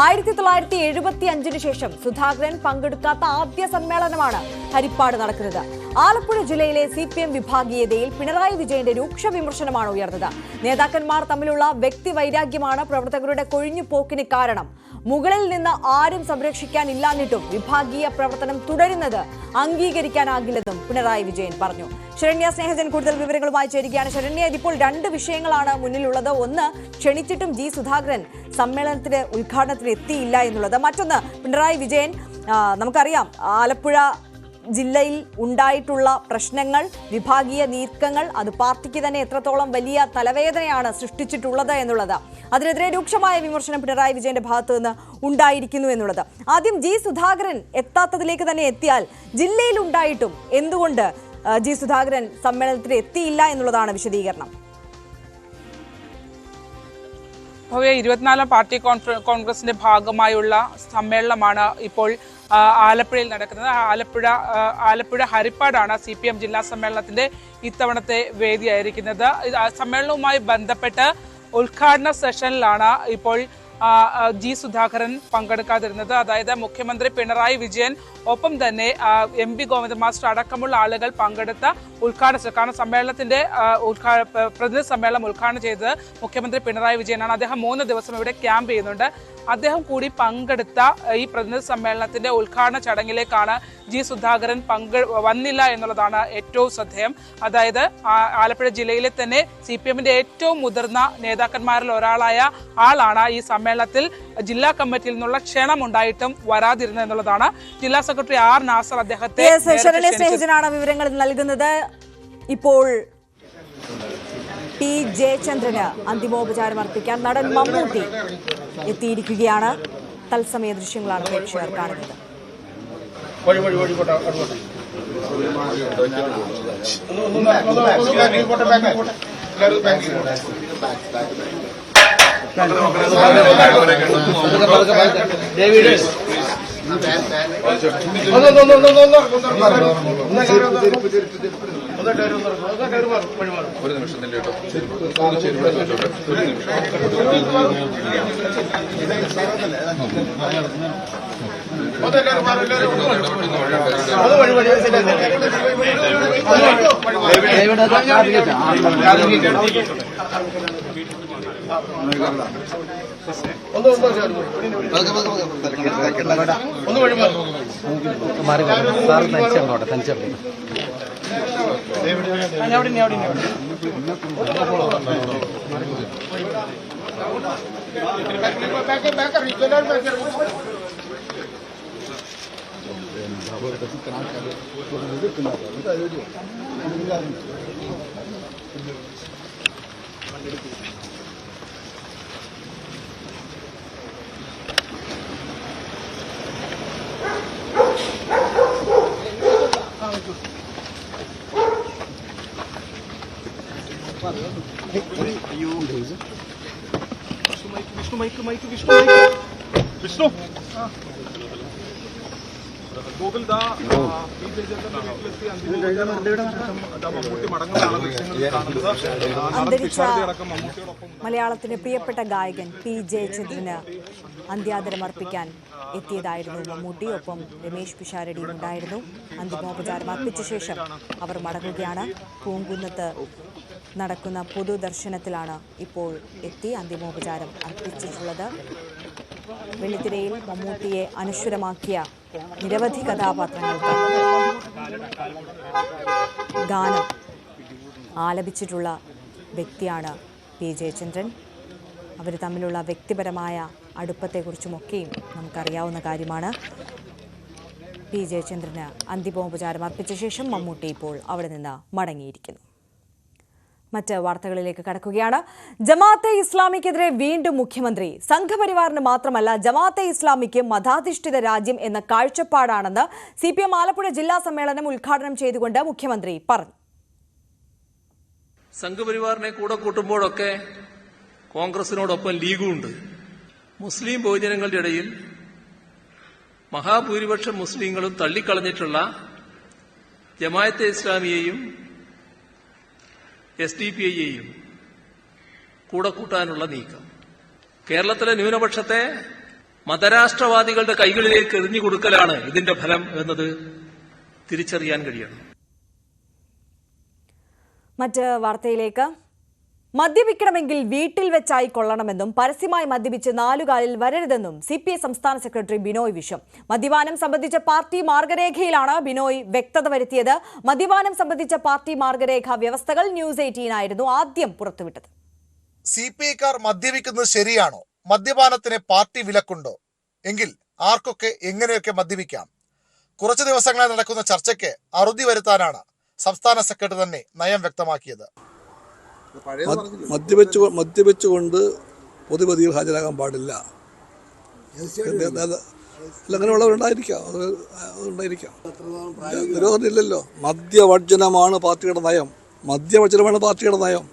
1975 ശേഷം സുധാകരൻ പങ്കെടുക്കാത്ത ആദ്യ സമ്മേളനമാണ് ഹരിപ്പാട് നടക്കുന്നത്. ആലപ്പുഴ ജില്ലയിലെ CPM വിഭാഗീയതയിൽ പിണറായി വിജയന്റെ രൂക്ഷ വിമർശനമാണ് ഉയർന്നത്. നേതാക്കന്മാർ തമ്മിലുള്ള വ്യക്തിവൈരാഗ്യമാണ് പ്രവർത്തകരുടെ കൊഴിഞ്ഞുപോക്കിന് കാരണം. മുകളിൽ നിന്ന് ആരും സംരക്ഷിക്കാനില്ലാഞ്ഞിട്ടും വിഭാഗീയ പ്രവർത്തനം തുടരുന്നത് അംഗീകരിക്കാനാകില്ലെന്നും പിണറായി വിജയൻ പറഞ്ഞു. ശരണ്യ സ്നേഹജൻ കൂടുതൽ വിവരങ്ങളുമായി ചേരുകയാണ്. ശരണ്യ, ഇതിപ്പോൾ 2 വിഷയങ്ങളാണ് മുന്നിലുള്ളത്. ഒന്ന്, ക്ഷണിച്ചിട്ടും G സുധാകരൻ സമ്മേളനത്തിന് ഉദ്ഘാടനത്തിന് എത്തിയില്ല എന്നുള്ളത്. മറ്റൊന്ന്, പിണറായി വിജയൻ നമുക്കറിയാം ആലപ്പുഴ ജില്ലയിൽ ഉണ്ടായിട്ടുള്ള പ്രശ്നങ്ങൾ, വിഭാഗീയ നീക്കങ്ങൾ, അത് പാർട്ടിക്ക് തന്നെ എത്രത്തോളം വലിയ തലവേദനയാണ് സൃഷ്ടിച്ചിട്ടുള്ളത് എന്നുള്ളത്. അതിനെതിരെ രൂക്ഷമായ വിമർശനം പിണറായി വിജയന്റെ ഭാഗത്തു നിന്ന് ഉണ്ടായിരിക്കുന്നു എന്നുള്ളത്. ആദ്യം G സുധാകരൻ എത്താത്തതിലേക്ക് തന്നെ എത്തിയാൽ, ജില്ലയിൽ ഉണ്ടായിട്ടും എന്തുകൊണ്ട് G സുധാകരൻ സമ്മേളനത്തിൽ എത്തിയില്ല എന്നുള്ളതാണ് വിശദീകരണം. 24ാം പാർട്ടി കോൺഗ്രസിന്റെ ഭാഗമായുള്ള സമ്മേളനമാണ് ഇപ്പോൾ ആലപ്പുഴയിൽ നടക്കുന്നത്. ആലപ്പുഴ ഹരിപ്പാടാണ് CPM ജില്ലാ സമ്മേളനത്തിന്റെ ഇത്തവണത്തെ വേദിയായിരിക്കുന്നത്. സമ്മേളനവുമായി ബന്ധപ്പെട്ട് ഉദ്ഘാടന സെഷനിലാണ് ഇപ്പോൾ G സുധാകരൻ പങ്കെടുക്കാതിരുന്നത്. അതായത് മുഖ്യമന്ത്രി പിണറായി വിജയൻ ഒപ്പം തന്നെ MP ഗോവിന്ദൻ മാസ്റ്റർ അടക്കമുള്ള ആളുകൾ പങ്കെടുത്ത ഉദ്ഘാടന, കാരണം സമ്മേളനത്തിന്റെ പ്രതിനിധി സമ്മേളനം ഉദ്ഘാടനം ചെയ്തത് മുഖ്യമന്ത്രി പിണറായി വിജയനാണ്. അദ്ദേഹം 3 ദിവസം ഇവിടെ ക്യാമ്പ് ചെയ്യുന്നുണ്ട്. അദ്ദേഹം കൂടി പങ്കെടുത്ത ഈ പ്രതിനിധി സമ്മേളനത്തിന്റെ ഉദ്ഘാടന ചടങ്ങിലേക്കാണ് G സുധാകരൻ വന്നില്ല എന്നുള്ളതാണ് ഏറ്റവും ശ്രദ്ധേയം. അതായത് ആലപ്പുഴ ജില്ലയിലെ തന്നെ CPMന്റെ ഏറ്റവും മുതിർന്ന നേതാക്കന്മാരിൽ ഒരാളായ ആളാണ് ഈ സമ്മേളനത്തിൽ ജില്ലാ കമ്മിറ്റിയിൽ നിന്നുള്ള ക്ഷണം ഉണ്ടായിട്ടും വരാതിരുന്നത് എന്നുള്ളതാണ്. ജില്ലാ സെക്രട്ടറി R നാസർ അദ്ദേഹത്തെ സ്നേഹിതനാണ് വിവരങ്ങൾ നൽകുന്നത്. ഇപ്പോൾ P ജയചന്ദ്രന് അന്തിമോപചാരം അർപ്പിക്കാൻ നടൻ മമ്മൂട്ടി എത്തിയിരിക്കുകയാണ്. തത്സമയ ദൃശ്യങ്ങളാണ് പ്രേക്ഷകർ കാണുന്നത്. ഒരു നിമിഷം കേട്ടോ. വിഷ്ണു അന്തരിച്ച മലയാളത്തിന് പ്രിയപ്പെട്ട ഗായകൻ പി ജയചന്ദ്രന് അന്ത്യാദരമർപ്പിക്കാൻ എത്തിയതായിരുന്നു മമ്മൂട്ടി. ഒപ്പം രമേശ് പിഷാരടിയും ഉണ്ടായിരുന്നു. അന്തിമോപചാരം അർപ്പിച്ച ശേഷം അവർ മടങ്ങുകയാണ്. പൂങ്കുന്നത്ത് നടക്കുന്ന പൊതുദർശനത്തിലാണ് ഇപ്പോൾ എത്തി അന്തിമോപചാരം അർപ്പിച്ചിട്ടുള്ളത്. വെള്ളിത്തിരയിൽ മമ്മൂട്ടിയെ അനശ്വരമാക്കിയ നിരവധി കഥാപാത്രങ്ങൾക്ക് ഗാനം ആലപിച്ചിട്ടുള്ള വ്യക്തിയാണ് പി ജയചന്ദ്രൻ. അവർ തമ്മിലുള്ള വ്യക്തിപരമായ അടുപ്പത്തെക്കുറിച്ചുമൊക്കെയും നമുക്കറിയാവുന്ന കാര്യമാണ്. പി ജയചന്ദ്രന് അന്തിമോപചാരം അർപ്പിച്ച ശേഷം മമ്മൂട്ടി ഇപ്പോൾ അവിടെ നിന്ന് മടങ്ങിയിരിക്കുന്നു. മറ്റ് വാർത്തകളിലേക്ക് കടക്കുകയാണ്. ജമാഅത്തെ ഇസ്ലാമിക്കെതിരെ വീണ്ടും മുഖ്യമന്ത്രി. സംഘപരിവാറിന് മാത്രമല്ല ജമാഅത്തെ ഇസ്ലാമിക്ക് മതാധിഷ്ഠിത രാജ്യം എന്ന കാഴ്ചപ്പാടാണെന്ന് CPM ആലപ്പുഴ ജില്ലാ സമ്മേളനം ഉദ്ഘാടനം ചെയ്തുകൊണ്ട് മുഖ്യമന്ത്രി പറഞ്ഞു. സംഘപരിവാറിനെ കൂടെ കൂട്ടുമ്പോഴൊക്കെ കോൺഗ്രസിനോടൊപ്പം ലീഗുണ്ട്. മുസ്ലിം ബഹുജനങ്ങളുടെ ഇടയിൽ മഹാഭൂരിപക്ഷം മുസ്ലിങ്ങളും തള്ളിക്കളഞ്ഞിട്ടുള്ള ജമാഅത്തെ ഇസ്ലാമിയെയും SDPIയെയും കൂടെ കൂട്ടാനുള്ള നീക്കം കേരളത്തിലെ ന്യൂനപക്ഷത്തെ മതരാഷ്ട്രവാദികളുടെ കൈകളിലേക്ക് എറിഞ്ഞു കൊടുക്കലാണ് ഇതിന്റെ ഫലം എന്നത് തിരിച്ചറിയാൻ കഴിയണം. മറ്റ് വാർത്തയിലേക്ക്. മദ്യപിക്കണമെങ്കിൽ വീട്ടിൽ വെച്ചായി കൊള്ളണമെന്നും പരസ്യമായി മദ്യപിച്ച് നാലുകാലിൽ വരരുതെന്നും CPI സംസ്ഥാന സെക്രട്ടറി ബിനോയ് വിശ്വം. മദ്യപാനം സംബന്ധിച്ച പാർട്ടി മാർഗരേഖയിലാണ് ബിനോയ് വ്യക്തത വരുത്തിയത്. മദ്യപാനം സംബന്ധിച്ച പാർട്ടി മാർഗരേഖ വ്യവസ്ഥകൾ News 18 ആയിരുന്നു ആദ്യം പുറത്തുവിട്ടത്. CPIക്കാർ മദ്യപിക്കുന്നത് ശരിയാണോ? മദ്യപാനത്തിന് പാർട്ടി വിലക്കുണ്ടോ? എങ്കിൽ ആർക്കൊക്കെ എങ്ങനെയൊക്കെ മദ്യപിക്കാം? കുറച്ചു ദിവസങ്ങളായി നടക്കുന്ന ചർച്ചയ്ക്ക് അറുതി വരുത്താനാണ് സംസ്ഥാന സെക്രട്ടറി തന്നെ നയം വ്യക്തമാക്കിയത്. മദ്യപിച്ചുകൊണ്ട് പൊതുവേദിയിൽ ഹാജരാകാൻ പാടില്ല. അങ്ങനെയുള്ളവരുണ്ടായിരിക്കാം, അതുണ്ടായിരിക്കാം. നിരോധനമില്ലല്ലോ. മദ്യവർജനമാണ് പാർട്ടിയുടെ നയം. മദ്യവർജനമാണ് പാർട്ടിയുടെ നയം.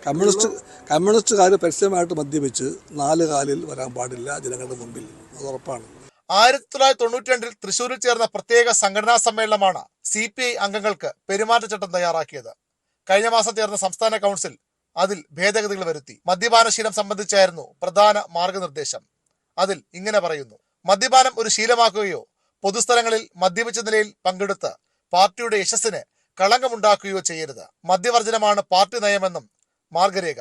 കമ്മ്യൂണിസ്റ്റുകാർ പരസ്യമായിട്ട് മദ്യപിച്ച് നാലുകാലിൽ വരാൻ പാടില്ല ജനങ്ങളുടെ മുമ്പിൽ. അത് ഉറപ്പാണ്. 1992 തൃശൂരിൽ ചേർന്ന പ്രത്യേക സംഘടനാ സമ്മേളനമാണ് CPI അംഗങ്ങൾക്ക് പെരുമാറ്റച്ചട്ടം തയ്യാറാക്കിയത്. കഴിഞ്ഞ മാസം ചേർന്ന സംസ്ഥാന കൗൺസിൽ അതിൽ ഭേദഗതികൾ വരുത്തി. മദ്യപാനശീലം സംബന്ധിച്ചായിരുന്നു പ്രധാന മാർഗനിർദ്ദേശം. അതിൽ ഇങ്ങനെ പറയുന്നു: മദ്യപാനം ഒരു ശീലമാക്കുകയോ പൊതുസ്ഥലങ്ങളിൽ മദ്യപിച്ച നിലയിൽ പങ്കെടുത്ത് പാർട്ടിയുടെ യശസ്സിന് കളങ്കമുണ്ടാക്കുകയോ ചെയ്യരുത്. മദ്യവർജനമാണ് പാർട്ടി നയമെന്നും മാർഗരേഖ.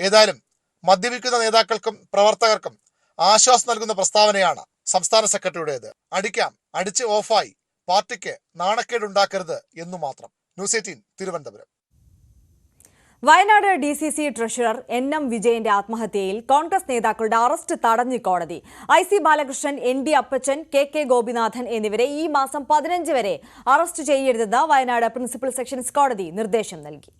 ഏതായാലും മദ്യപിക്കുന്ന നേതാക്കൾക്കും പ്രവർത്തകർക്കും ആശ്വാസം നൽകുന്ന പ്രസ്താവനയാണ് സംസ്ഥാന സെക്രട്ടറിയുടേത്. അടിക്കാം, അടിച്ച് ഓഫായി, പാർട്ടിക്ക് നാണക്കേടുണ്ടാക്കരുത് എന്നു മാത്രം. News 18 Thiruvananthapuram. Wayanad DCC treasurer NM വിജയന്റെ ആത്മഹത്യയിൽ കോൺഗ്രസ് നേതാക്കളുടെ അറസ്റ്റ് തടഞ്ഞു കോടതി. IC ബാലകൃഷ്ണൻ, ND അപ്പച്ചൻ, KK ഗോപിനാഥൻ എന്നിവരെ ഈ മാസം 15 വരെ അറസ്റ്റ് ചെയ്യരുതെന്ന് വയനാട് പ്രിൻസിപ്പൽ സെഷൻസ് കോടതി നിർദ്ദേശം നൽകി.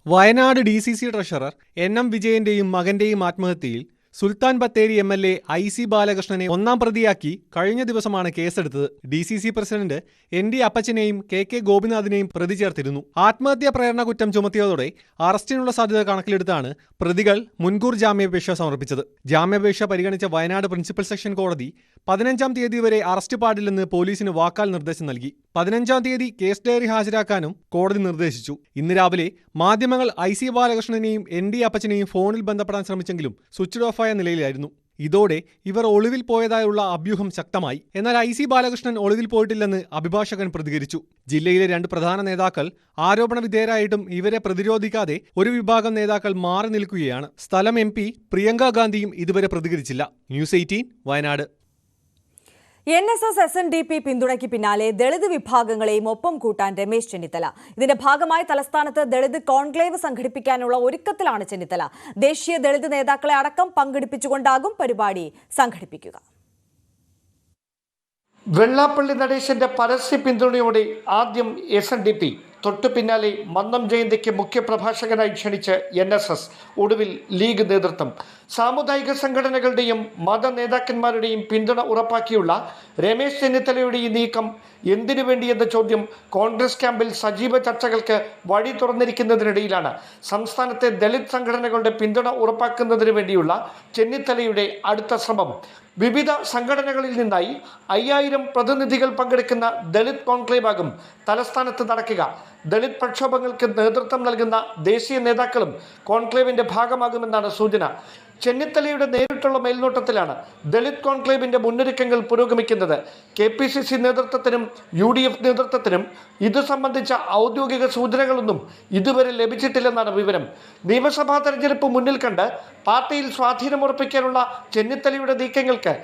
Wayanad DCC treasurer NM വിജയന്റെയും മകന്റെയും ആത്മഹത്യയിൽ Sultan Bathery MLA IC ബാലകൃഷ്ണനെ ഒന്നാം പ്രതിയാക്കി കഴിഞ്ഞ ദിവസമാണ് കേസെടുത്തത്. DCC പ്രസിഡന്റ് ND അപ്പച്ചനെയും KK ഗോപിനാഥിനെയും പ്രതി ചേർത്തിരുന്നു. ആത്മഹത്യാ പ്രേരണ കുറ്റം ചുമത്തിയതോടെ അറസ്റ്റിനുള്ള സാധ്യത കണക്കിലെടുത്താണ് പ്രതികൾ മുൻകൂർ ജാമ്യാപേക്ഷ സമർപ്പിച്ചത്. ജാമ്യാപേക്ഷ പരിഗണിച്ച വയനാട് പ്രിൻസിപ്പൽ സെഷൻ കോടതി 15-ാം തീയതി വരെ അറസ്റ്റ് പാടില്ലെന്ന് പോലീസിന് വാക്കാൽ നിർദ്ദേശം നൽകി. 15-ാം തീയതി കേസ് ഡയറി ഹാജരാക്കാനും കോടതി നിർദ്ദേശിച്ചു. ഇന്ന് രാവിലെ മാധ്യമങ്ങൾ IC ബാലകൃഷ്ണനെയും ND അപ്പച്ചനെയും ഫോണിൽ ബന്ധപ്പെടാൻ ശ്രമിച്ചെങ്കിലും സ്വിച്ച് ഓഫ് ആയ നിലയിലായിരുന്നു. ഇതോടെ ഇവർ ഒളിവിൽ പോയതായുള്ള അഭ്യൂഹം ശക്തമായി. എന്നാൽ IC ബാലകൃഷ്ണൻ ഒളിവിൽ പോയിട്ടില്ലെന്ന് അഭിഭാഷകൻ പ്രതികരിച്ചു. ജില്ലയിലെ 2 പ്രധാന നേതാക്കൾ ആരോപണ വിധേയരായിട്ടും ഇവരെ പ്രതിരോധിക്കാതെ ഒരു വിഭാഗം നേതാക്കൾ മാറി നിൽക്കുകയാണ്. സ്ഥലം MP പ്രിയങ്ക ഗാന്ധിയും ഇതുവരെ പ്രതികരിച്ചില്ല. News 18 വയനാട്. NSS SNDP പിന്തുണയ്ക്ക് പിന്നാലെ ദളിത് വിഭാഗങ്ങളെയും ഒപ്പം കൂട്ടാൻ രമേശ് ചെന്നിത്തല. ഇതിന്റെ ഭാഗമായി തലസ്ഥാനത്ത് ദളിത് കോൺക്ലേവ് സംഘടിപ്പിക്കാനുള്ള ഒരുക്കത്തിലാണ് ചെന്നിത്തല. ദേശീയ ദളിത് നേതാക്കളെ അടക്കം പങ്കെടുപ്പിച്ചുകൊണ്ടാകും പരിപാടി സംഘടിപ്പിക്കുക. വെള്ളാപ്പള്ളി നടേശന്റെ പരസ്യ പിന്തുണയോടെ ആദ്യം SNDP, തൊട്ടു പിന്നാലെ മന്നം ജയന്തിക്ക് മുഖ്യപ്രഭാഷകനായി ക്ഷണിച്ച് NSS, ഒടുവിൽ ലീഗ് നേതൃത്വം. സാമുദായിക സംഘടനകളുടെയും മത നേതാക്കന്മാരുടെയും പിന്തുണ ഉറപ്പാക്കിയുള്ള രമേശ് ചെന്നിത്തലയുടെ ഈ നീക്കം എന്തിനു വേണ്ടിയെന്ന ചോദ്യം കോൺഗ്രസ് ക്യാമ്പിൽ സജീവ ചർച്ചകൾക്ക് വഴി തുറന്നിരിക്കുന്നതിനിടയിലാണ് സംസ്ഥാനത്തെ ദളിത് സംഘടനകളുടെ പിന്തുണ ഉറപ്പാക്കുന്നതിന് വേണ്ടിയുള്ള ചെന്നിത്തലയുടെ അടുത്ത ശ്രമം. വിവിധ സംഘടനകളിൽ നിന്നായി 5000 പ്രതിനിധികൾ പങ്കെടുക്കുന്ന ദളിത് കോൺക്ലേവാകും തലസ്ഥാനത്ത് നടക്കുക. ദളിത് പ്രക്ഷോഭങ്ങൾക്ക് നേതൃത്വം നൽകുന്ന ദേശീയ നേതാക്കളും കോൺക്ലേവിന്റെ ഭാഗമാകുമെന്നാണ് സൂചന. ചെന്നിത്തലയുടെ നേരിട്ടുള്ള മേൽനോട്ടത്തിലാണ് ദളിത് കോൺക്ലേവിന്റെ മുന്നൊരുക്കങ്ങൾ പുരോഗമിക്കുന്നത്. KPCC നേതൃത്വത്തിനും UDF നേതൃത്വത്തിനും ഇത് സംബന്ധിച്ച ഔദ്യോഗിക സൂചനകളൊന്നും ഇതുവരെ ലഭിച്ചിട്ടില്ലെന്നാണ് വിവരം. നിയമസഭാ തെരഞ്ഞെടുപ്പ് മുന്നിൽ കണ്ട് പാർട്ടിയിൽ സ്വാധീനമുറപ്പിക്കാനുള്ള ചെന്നിത്തലയുടെ നീക്കങ്ങൾക്ക്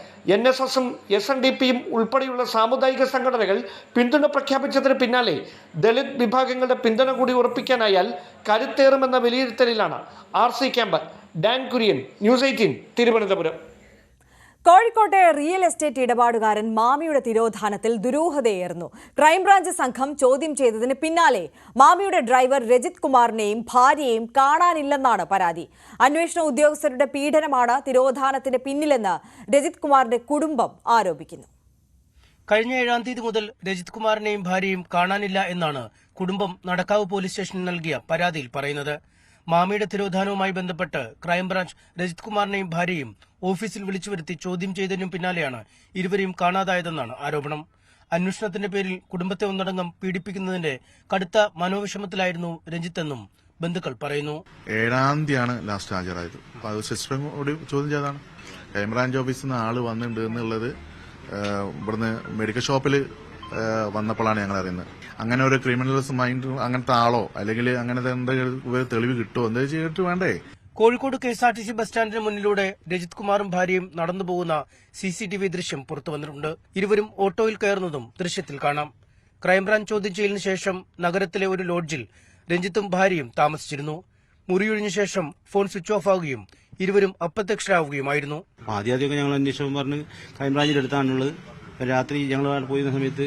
NSSും SNDPയും ഉൾപ്പെടെയുള്ള സാമുദായിക സംഘടനകൾ പിന്തുണ പ്രഖ്യാപിച്ചതിന് പിന്നാലെ ദളിത് വിഭാഗങ്ങളുടെ പിന്തുണ കൂടി ഉറപ്പിക്കാനായാൽ കരുത്തേറുമെന്ന വിലയിരുത്തലിലാണ് RC camp. Dan Kurian, news 18, Thiruvananthapuram. കോഴിക്കോട്ടെ റിയൽ എസ്റ്റേറ്റ് ഇടപാടുകാരൻ മാമിയുടെ തിരോധാനത്തിൽ ദുരൂഹതയേറുന്നു. ക്രൈംബ്രാഞ്ച് സംഘം ചോദ്യം ചെയ്തതിന് പിന്നാലെ മാമിയുടെ ഡ്രൈവർ രജിത് കുമാറിനെയും ഭാര്യയെയും കാണാനില്ലെന്നാണ് പരാതി. അന്വേഷണ ഉദ്യോഗസ്ഥരുടെ പീഡനമാണ് തിരോധാനത്തിന് പിന്നിലെന്ന് രജിത് കുമാറിന്റെ കുടുംബം ആരോപിക്കുന്നു. കഴിഞ്ഞ 7-ാം തീയതി മുതൽ രജിത് കുമാറിനെയും ഭാര്യയും കാണാനില്ല എന്നാണ് കുടുംബം നടക്കാവ് പോലീസ് സ്റ്റേഷനിൽ നൽകിയ പരാതിയിൽ പറയുന്നത്. മാമിയുടെ തിരോധാനവുമായി ബന്ധപ്പെട്ട് ക്രൈംബ്രാഞ്ച് രജിത് കുമാറിനെയും ഭാര്യയും ഓഫീസിൽ വിളിച്ചു വരുത്തി ചോദ്യം ചെയ്തതിനും പിന്നാലെയാണ് ഇരുവരെയും കാണാതായതെന്നാണ് ആരോപണം. അന്വേഷണത്തിന്റെ പേരിൽ കുടുംബത്തെ ഒന്നടങ്കം പീഡിപ്പിക്കുന്നതിന്റെ കടുത്ത മനോവിഷമത്തിലായിരുന്നു രഞ്ജിത്തെന്നും ബന്ധുക്കൾ പറയുന്നു. 7-ാം തീയതിയാണ് ലാസ്റ്റ് ഹാജരായത്. സിസ്റ്ററോട് ചോദ്യം ചെയ്താണ്. ക്രൈംബ്രാഞ്ച് ഓഫീസിൽ നിന്ന് ആള് വന്നിട്ടുണ്ട് എന്നുള്ളത് ഇവിടുന്ന് മെഡിക്കൽ ഷോപ്പിൽ വന്നപ്പോഴാണ് ഞങ്ങൾ അറിയുന്നത്. അങ്ങനെ ഒരു ക്രിമിനൽസ് മൈൻഡ് അങ്ങനത്തെ ആളോ അല്ലെങ്കിൽ അങ്ങനത്തെ എന്തെങ്കിലും തെളിവ് കിട്ടുമോ എന്താ ചെയ്തിട്ട് വേണ്ടേ. കോഴിക്കോട് KSRTC ബസ് സ്റ്റാൻഡിന് മുന്നിലൂടെ രജിത് കുമാറും ഭാര്യയും നടന്നു പോകുന്ന CCTV ദൃശ്യം പുറത്തു വന്നിട്ടുണ്ട്. ഇരുവരും ഓട്ടോയിൽ കയറുന്നതും ദൃശ്യത്തിൽ കാണാം. ക്രൈംബ്രാഞ്ച് ചോദ്യം ചെയ്യലിന് ശേഷം നഗരത്തിലെ ഒരു ലോഡ്ജിൽ രഞ്ജിത്തും ഭാര്യയും താമസിച്ചിരുന്നു. മുറിയൊഴിഞ്ഞ ശേഷം ഫോൺ സ്വിച്ച് ഓഫ് ആവുകയും ഇരുവരും അപ്രത്യക്ഷരാവുകയുമായിരുന്നു. ആദ്യമൊക്കെ ഞങ്ങൾ അന്വേഷണം പറഞ്ഞ് ക്രൈംബ്രാഞ്ചിന്റെ അടുത്താണുള്ളത്. രാത്രി ഞങ്ങൾ പോയിരുന്ന സമയത്ത്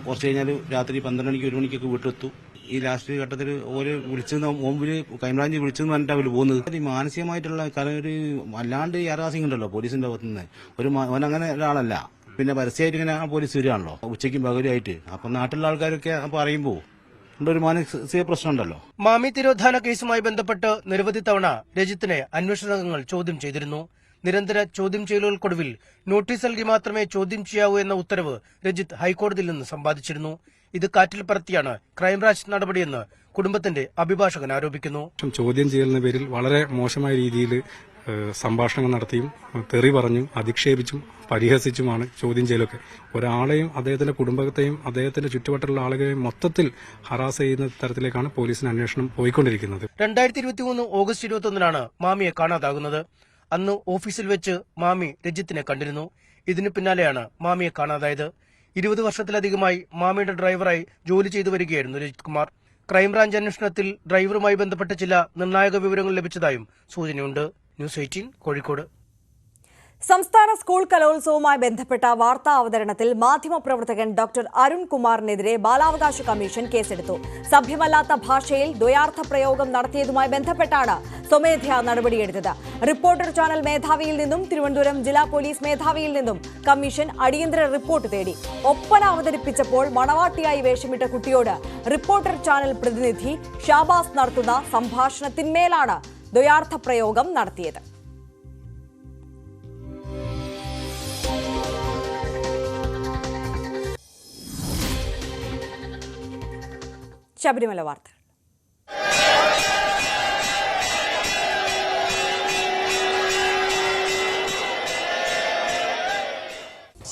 കുറച്ച് കഴിഞ്ഞാൽ രാത്രി 12 മണിക്ക് 1 മണിക്കൊക്കെ വീട്ടിലെത്തും. ഈ ലാസ്റ്റ് ഘട്ടത്തിൽ ഓര് വിളിച്ചെന്ന് മുമ്പിൽ ക്രൈംബ്രാഞ്ച് വിളിച്ചെന്ന് പറഞ്ഞിട്ട് അവർ പോകുന്നത്. മാനസികമായിട്ടുള്ള കാരണം ഒരു വല്ലാണ്ട് യാറാസിംഗ് ഉണ്ടല്ലോ പോലീസിന്റെ ഭാഗത്തുനിന്ന്. അവനങ്ങനെ ഒരാളല്ല. പിന്നെ പരസ്യമായിട്ട് ഇങ്ങനെ പോലീസ് വരികയാണല്ലോ ഉച്ചയ്ക്കും പകലുമായിട്ട്. അപ്പം നാട്ടിലുള്ള ആൾക്കാരൊക്കെ പറയുമ്പോൾ ഒരു മാനസിക പ്രശ്നമുണ്ടല്ലോ. മാമി തിരോധാന കേസുമായി ബന്ധപ്പെട്ട് നിരവധി തവണ രജിത്തിനെ അന്വേഷണ സംഘങ്ങൾ ചോദ്യം ചെയ്തിരുന്നു. നിരന്തര ചോദ്യം ചെയ്യലുകൾക്കൊടുവിൽ നോട്ടീസ് നൽകി മാത്രമേ ചോദ്യം ചെയ്യാവൂ എന്ന ഉത്തരവ് രജിത്ത് ഹൈക്കോടതിയിൽ നിന്ന് സമ്പാദിച്ചിരുന്നു. ഇത് കാറ്റിൽ പറത്തിയാണ് ക്രൈംബ്രാഞ്ച് നടപടിയെന്ന് കുടുംബത്തിന്റെ അഭിഭാഷകൻ ആരോപിക്കുന്നു. ചോദ്യം ചെയ്യലിന്റെ പേരിൽ വളരെ മോശമായ രീതിയിൽ സംഭാഷണങ്ങൾ നടത്തിയും തെറി പറഞ്ഞും അധിക്ഷേപിച്ചും പരിഹസിച്ചുമാണ് ചോദ്യം ചെയ്യലൊക്കെ. ഒരാളെയും അദ്ദേഹത്തിന്റെ കുടുംബത്തെയും അദ്ദേഹത്തിന്റെ ചുറ്റുവട്ടമുള്ള ആളുകളെയും മൊത്തത്തിൽ ഹറാസ് ചെയ്യുന്ന തരത്തിലേക്കാണ് പോലീസിന് അന്വേഷണം പോയിക്കൊണ്ടിരിക്കുന്നത്. 2023 ഓഗസ്റ്റ് 21 മാമിയെ കാണാതാകുന്നത്. അന്ന് ഓഫീസിൽ വെച്ച് മാമി രജിത്തിനെ കണ്ടിരുന്നു. ഇതിനു പിന്നാലെയാണ് മാമിയെ കാണാതായത്. 20 വർഷത്തിലധികമായി മാമിയുടെ ഡ്രൈവറായി ജോലി ചെയ്തു വരികയായിരുന്നു രജിത് കുമാർ. ക്രൈംബ്രാഞ്ച് അന്വേഷണത്തിൽ ഡ്രൈവറുമായി ബന്ധപ്പെട്ട ചില നിർണായക വിവരങ്ങൾ ലഭിച്ചതായും സൂചനയുണ്ട്. ന്യൂസ് 18 കോഴിക്കോട്. സംസ്ഥാന സ്കൂൾ കലോത്സവവുമായി ബന്ധപ്പെട്ട വാർത്താ അവതരണത്തിൽ മാധ്യമപ്രവർത്തകൻ ഡോക്ടർ അരുൺ കുമാറിനെതിരെ ബാലാവകാശ കമ്മീഷൻ കേസെടുത്തു. സഭ്യമല്ലാത്ത ഭാഷയിൽ ദ്വയാർത്ഥ പ്രയോഗം നടത്തിയതുമായി ബന്ധപ്പെട്ടാണ് സ്വമേധയാ നടപടിയെടുത്തത്. റിപ്പോർട്ടർ ചാനൽ മേധാവിയിൽ നിന്നും തിരുവനന്തപുരം ജില്ലാ പോലീസ് മേധാവിയിൽ നിന്നും കമ്മീഷൻ അടിയന്തര റിപ്പോർട്ട് തേടി. ഒപ്പന അവതരിപ്പിച്ചപ്പോൾ മണവാട്ടിയായി വേഷമിട്ട കുട്ടിയോട് റിപ്പോർട്ടർ ചാനൽ പ്രതിനിധി ഷാബാസ് നടത്തുന്ന സംഭാഷണത്തിന്മേലാണ് ദ്വയാർത്ഥ പ്രയോഗം നടത്തിയത്. ശബരിമല വാർത്ത.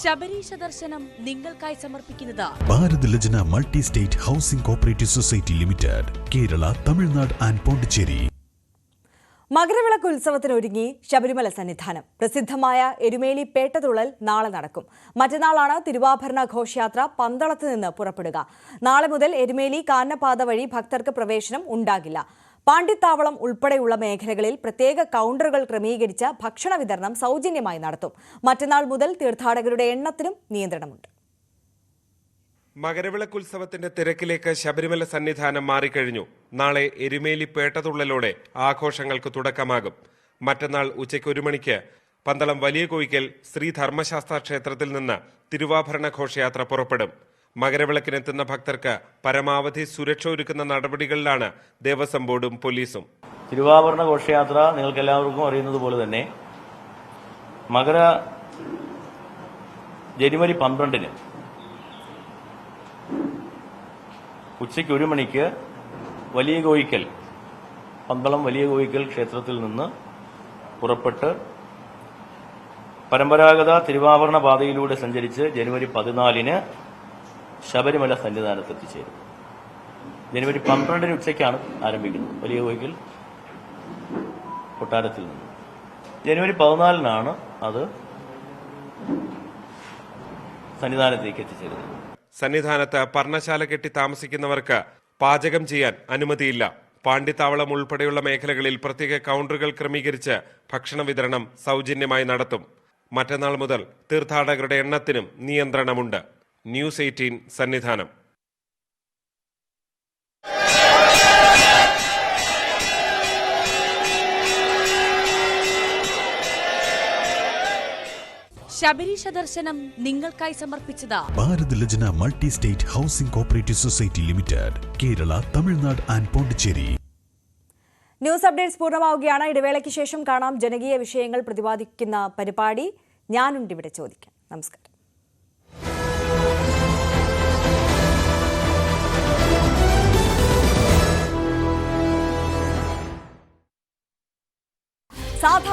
ശബരീശ ദർശനം നിങ്ങൾക്കായി സമർപ്പിക്കുന്നത് Bharat Lajna multi state housing cooperative society limited, Kerala, Tamil Nadu and Pondicherry. Makaravilakku ഉത്സവത്തിനൊരുങ്ങി ശബരിമല സന്നിധാനം. പ്രസിദ്ധമായ എരുമേലി പേട്ടതുള്ളൽ നാളെ നടക്കും. മറ്റന്നാളാണ് തിരുവാഭരണ ഘോഷയാത്ര പന്തളത്ത് നിന്ന് പുറപ്പെടുക. നാളെ മുതൽ എരുമേലി കാനനപാത വഴി ഭക്തർക്ക് പ്രവേശനം ഉണ്ടാകില്ല. പാണ്ടിത്താവളം ഉൾപ്പെടെയുള്ള മേഖലകളിൽ പ്രത്യേക കൗണ്ടറുകൾ ക്രമീകരിച്ച ഭക്ഷണ വിതരണം സൗജന്യമായി നടത്തും. മറ്റന്നാൾ മുതൽ തീർത്ഥാടകരുടെ എണ്ണത്തിനും നിയന്ത്രണമുണ്ട്. മകരവിളക്കുത്സവത്തിന്റെ തിരക്കിലേക്ക് ശബരിമല സന്നിധാനം മാറിക്കഴിഞ്ഞു. നാളെ എരുമേലി പേട്ടതുള്ളലോടെ ആഘോഷങ്ങൾക്ക് തുടക്കമാകും. മറ്റന്നാൾ ഉച്ചയ്ക്ക് 1 മണിക്ക് പന്തളം വലിയ കോയിക്കൽ ശ്രീ ധർമ്മശാസ്ത്ര ക്ഷേത്രത്തിൽ നിന്ന് തിരുവാഭരണ ഘോഷയാത്ര പുറപ്പെടും. മകരവിളക്കിനെത്തുന്ന ഭക്തർക്ക് പരമാവധി സുരക്ഷ ഒരുക്കുന്ന നടപടികളിലാണ് ദേവസ്വം ബോർഡും പോലീസും. തിരുവാഭരണ ഘോഷയാത്ര നിങ്ങൾക്ക് എല്ലാവർക്കും അറിയുന്നത് പോലെ തന്നെ മകര ജനുവരി 12 ഉച്ചയ്ക്ക് 1 മണിക്ക് വലിയ കോയിക്കൽ പന്തളം വലിയ കോയിക്കൽ ക്ഷേത്രത്തിൽ നിന്ന് പുറപ്പെട്ട് പരമ്പരാഗത തിരുവാഭരണ പാതയിലൂടെ സഞ്ചരിച്ച് ജനുവരി 14 ശബരിമല സന്നിധാനത്ത് എത്തിച്ചേരും. ജനുവരി 12 ഉച്ചയ്ക്കാണ് ആരംഭിക്കുന്നത് വലിയ കോയിക്കൽ കൊട്ടാരത്തിൽ നിന്ന്. ജനുവരി 14 അത് സന്നിധാനത്തേക്ക് എത്തിച്ചേരുന്നത്. സന്നിധാനത്ത് പർണശാല കെട്ടി താമസിക്കുന്നവർക്ക് പാചകം ചെയ്യാൻ അനുമതിയില്ല. പാണ്ഡിത്താവളം ഉൾപ്പെടെയുള്ള മേഖലകളിൽ പ്രത്യേക കൗണ്ടറുകൾ ക്രമീകരിച്ച് ഭക്ഷണ വിതരണം സൗജന്യമായി നടത്തും. മറ്റന്നാൾ മുതൽ തീർത്ഥാടകരുടെ എണ്ണത്തിനും നിയന്ത്രണമുണ്ട്. ന്യൂസ് 18 സന്നിധാനം. ശബരീശ ദർശനം നിങ്ങൾക്കായി സമർപ്പിച്ചത് Bharat Lajna multi state housing cooperative society limited, Kerala, Tamil Nadu and Pondicherry. News updates പൂർണ്ണമാവുകയാണ്. ഇടവേളയ്ക്ക് ശേഷം കാണാം ജനകീയ വിഷയങ്ങൾ പ്രതിപാദിക്കുന്ന പരിപാടി ഞാനുണ്ട് ഇവിടെ ചോദിക്കാൻ. നമസ്കാരം. സാധാരണ